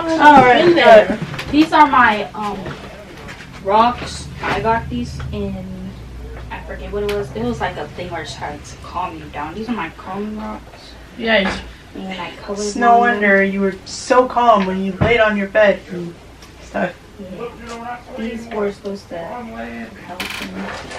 rocks Alright, in there. These are my rocks. I got these in, I forget what it was. It was like a thing where it's trying to calm you down. These are my calming rocks. Yeah. And then I colored It's no one of them. wonder you were so calm when you laid on your bed and stuff. Yeah. These were supposed to help me.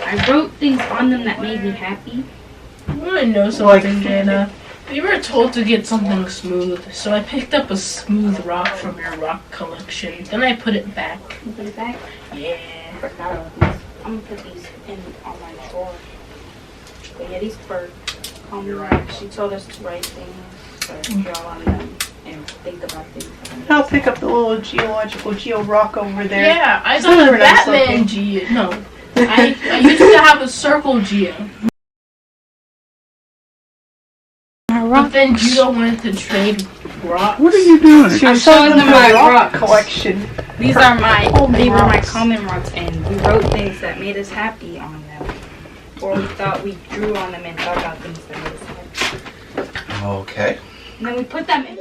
I wrote things on them that made me happy. You want to know something, Jana? We were told to get something smooth, so I picked up a smooth rock from your rock collection. Then I put it back. You put it back? Yeah. I forgot about these. I'm gonna put these in on my drawer. But yeah, these were calming rocks. She told us to write things, to draw on them, and think about things. I'll pick up the little geological geo rock over there. Yeah, I It's got a super nice Batman looking. Geo. No. I used to have a circle Geo. But then Judo wanted to trade rocks. What are you doing? She I'm was showing them my rock rocks. collection. These are my Calming my rocks. calming rocks, and we wrote things that made us happy on them, or we thought we drew on them and thought about things that made us happy. Okay. And then we put them in.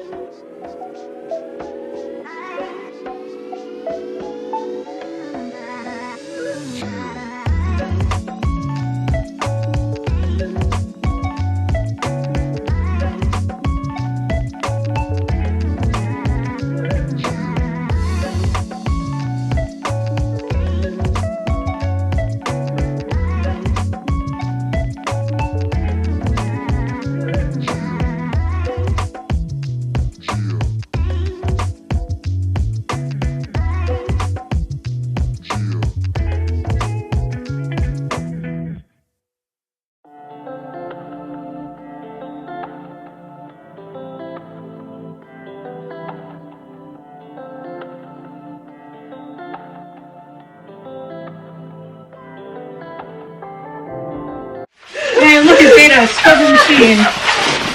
Man, look at Dana, scrubber machine.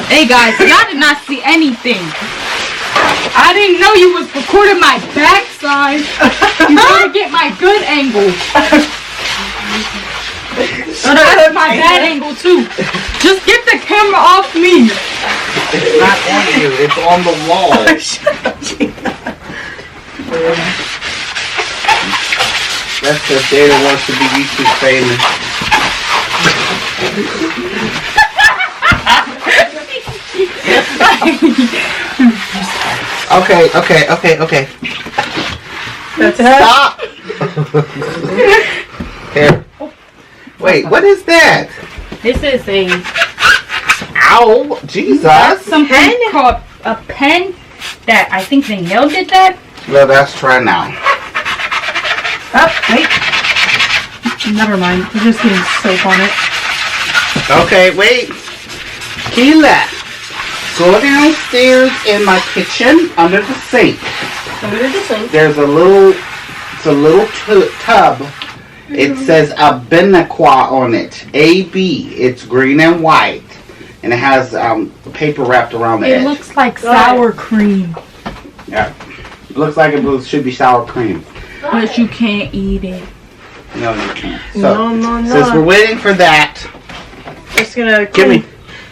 Hey guys, y'all did not see anything. I didn't know you was recording my backside. You better get my good angle. So that's my bad angle too. Just get the camera off me. It's not on you. It's on the wall. That's because Dana wants to be YouTube famous. Okay. That's it. Stop! Here. Wait, what is that? This is a Ow! Jesus! something called a pen that I think Danielle did that. Well, let's try now. Oh, wait. Never mind. We're just getting soap on it. Okay, wait. Keila, go downstairs in my kitchen under the sink. There's a little, tub. It says Abinaqua on it. AB. It's green and white. And it has paper wrapped around the It edge. looks like sour cream, Yeah. It looks like it should be sour cream. but you can't eat it. No, you can't. So, No. since we're waiting for that, Just gonna give me.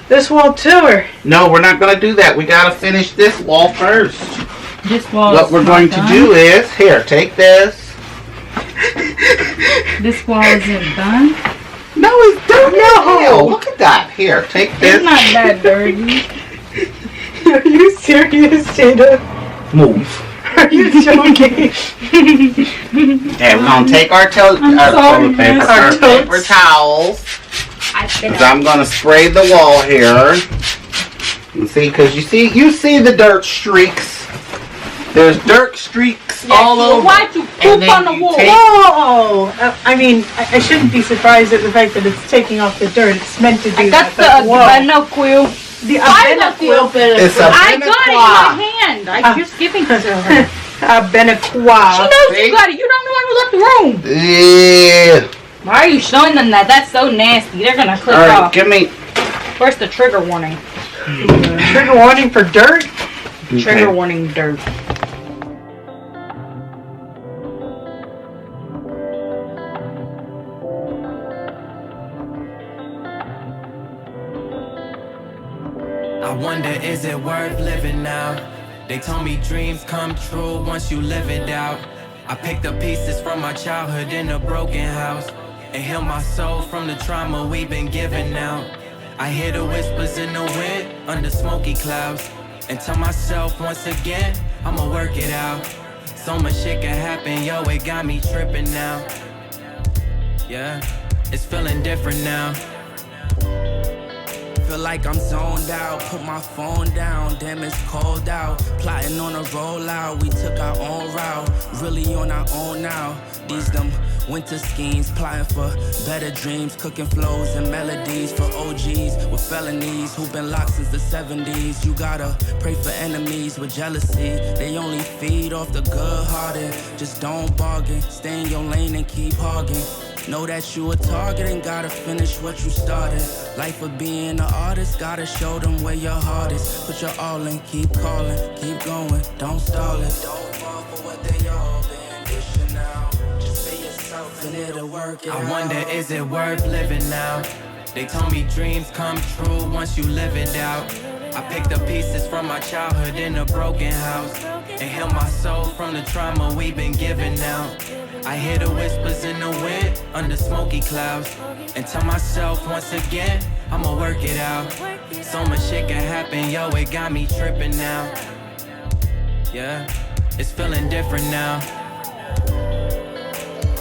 this wall tour. No, we're not going to do that. We got to finish this wall first. This wall. What we're going to do is, here, take this. This wall isn't done. No, it's dirty. No. No, look at that. Here, take this. It's not that dirty. Are you serious, Dana? Move. Are you joking? And we're going to take our toilet paper, our paper towels. Because I'm going to spray the wall here. You see, because you see the dirt streaks. There's dirt streaks all over. Why'd you And poop then on the you wall? take- Whoa! I mean, I shouldn't be surprised at the fact that it's taking off the dirt. It's meant to do That's that. the but whoa. binocular. The Why not the It's a I got it in Abinaqua. my hand. I just giving it to her. She Abinaqua. knows See? you got it. You don't know why you left the room. Yeah. Why are you showing them that? That's so nasty. They're gonna click All right, off. give me. Where's the trigger warning? Trigger warning for dirt? Trigger Okay. warning dirt. I wonder, is it worth living now? They told me dreams come true once you live it out. I picked up pieces from my childhood in a broken house and heal my soul from the trauma we've been given out. I hear the whispers in the wind under smoky clouds and tell myself once again, I'ma work it out. So much shit can happen, yo, it got me tripping now. Yeah, it's feeling different now. Feel like I'm zoned out, put my phone down, damn it's cold out. Plotting on a rollout, we took our own route, really on our own now. These them winter schemes, plotting for better dreams, cooking flows and melodies for OGs with felonies who've been locked since the 70s. You gotta pray for enemies with jealousy, they only feed off the good-hearted. Just don't bargain, stay in your lane and keep hogging. Know that you a target and gotta finish what you started. Life of being an artist, gotta show them where your heart is. Put your all in, keep calling, keep going, don't stall it. Don't fall for what they all been dishing out. Just be yourself and it'll work it out. I wonder, is it worth living now? They told me dreams come true once you live it out. I picked up pieces from my childhood in a broken house and heal my soul from the trauma we've been given out. I hear the whispers in the wind under smoky clouds and tell myself once again, I'ma work it out. So much shit can happen, yo, it got me tripping now. Yeah, it's feeling different now.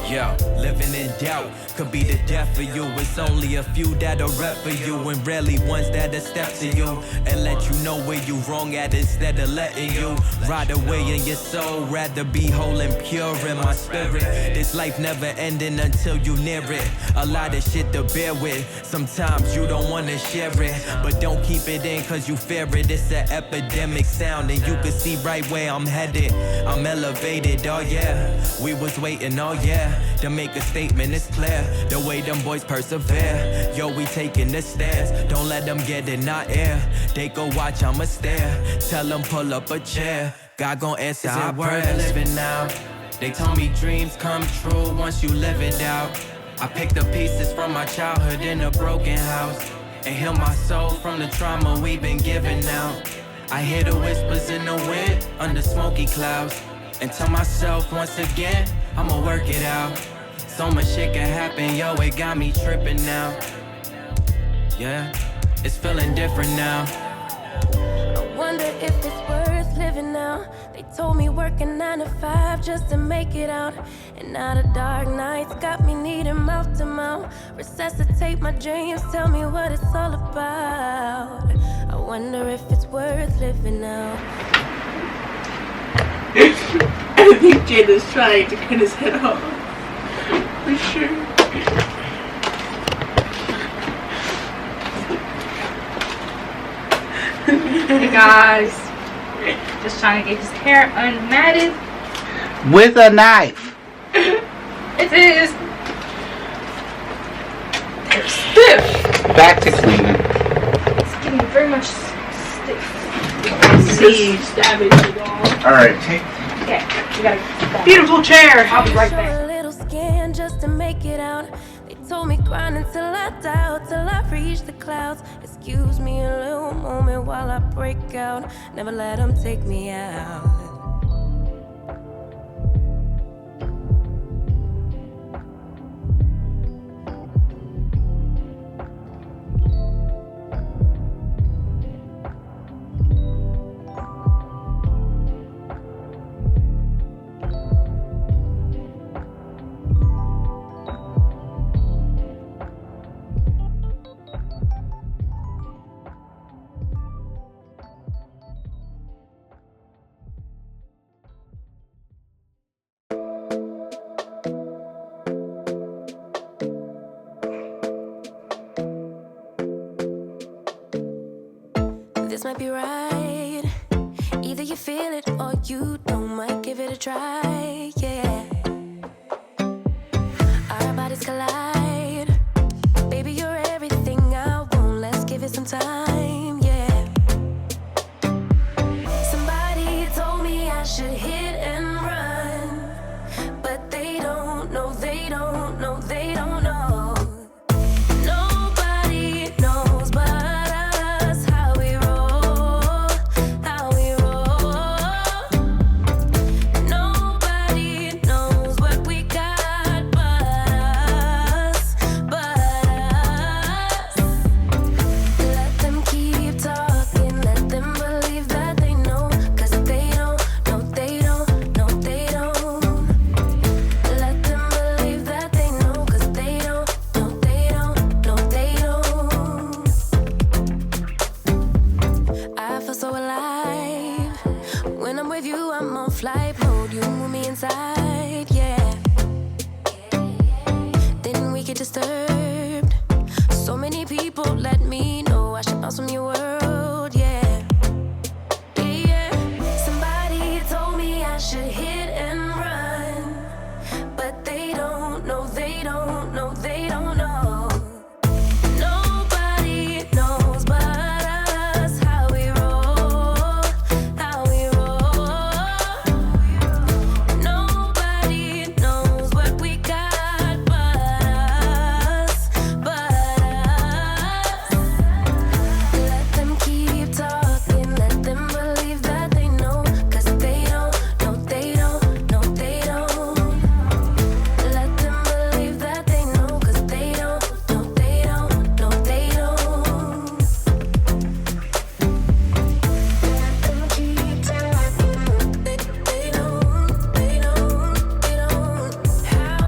Yo, living in doubt could be the death of you. It's only a few that'll rep for you and rarely ones that'll step to you and let you know where you wrong at instead of letting you ride away in your soul. Rather be whole and pure in my spirit. This life never ending until you near it. A lot of shit to bear with. Sometimes you don't wanna share it, but don't keep it in cause you fear it. It's an epidemic sound and you can see right where I'm headed. I'm elevated, oh yeah. We was waiting, oh yeah. To make a statement, it's clear the way them boys persevere. Yo, we taking the stairs. Don't let them get in our ear. They go watch, I'ma stare. Tell them pull up a chair. God gon' answer Is our it worth prayers. living now? They told me dreams come true once you live it out. I picked up pieces from my childhood in a broken house and heal my soul from the trauma we've been given out. I hear the whispers in the wind under smoky clouds and tell myself once again, I'ma work it out. So much shit can happen, yo, it got me tripping now. Yeah, it's feeling different now. I wonder if it's worth living now. They told me working 9 to 5 just to make it out. And now the dark nights got me needing mouth to mouth. Resuscitate my dreams, tell me what it's all about. I wonder if it's worth living now. I think Jada's trying to cut his head off. For sure. Hey guys, just trying to get his hair unmatted. With a knife. It is. They're stiff. Back to cleaning. It's getting very much stiff. See, stabbing the wall. Alright, take. Okay, we gotta. Beautiful chair. I'll be right Show back. a little skin just to make it out. They told me grind until I doubt, till I reach the clouds. Excuse me a little moment while I break out. Never let them take me out. This might be right. Either you feel it or you don't. Might give it a try, yeah.